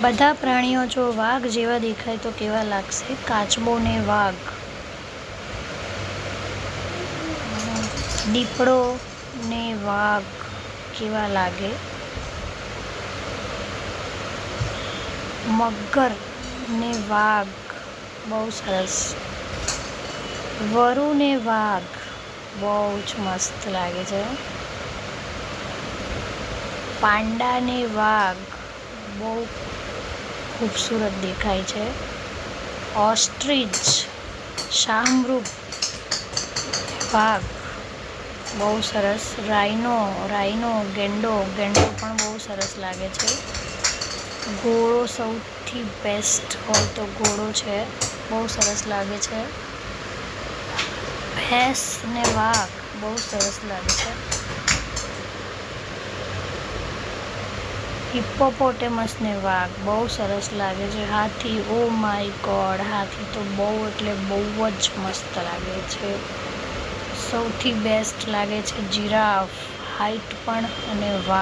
બધા પ્રાણીઓ જો વાઘ જેવા દેખાય તો કેવા લાગશે? કાચબો ને વાઘ. દીપડો ને વાઘ કેવા લાગે? મગર ને વાઘ બહુ સરસ. વરુ ને વાઘ બહુ જ મસ્ત લાગે છે. પાંડા ને વાઘ બહુ ખૂબસૂરત દેખાય છે. ઓસ્ટ્રીચ, શાહમૃગ, વાઘ બહુ સરસ. રાઈનો, ગેંડો પણ બહુ સરસ લાગે છે. ઘોડો સૌથી બેસ્ટ હોય તો ઘોડો છે, બહુ સરસ લાગે છે. ભેંસ ને વાઘ બહુ સરસ લાગે છે. હિપ્પોપોટેમસ ને વાઘ બહુ સરસ લાગે છે. હાથી, ઓ માય ગોડ, હાથી તો બહુ એટલે બહુ જ મસ્ત લાગે છે. સૌથી બેસ્ટ લાગે છે જીરાફ, હાઈટ પણ, અને વાઘ.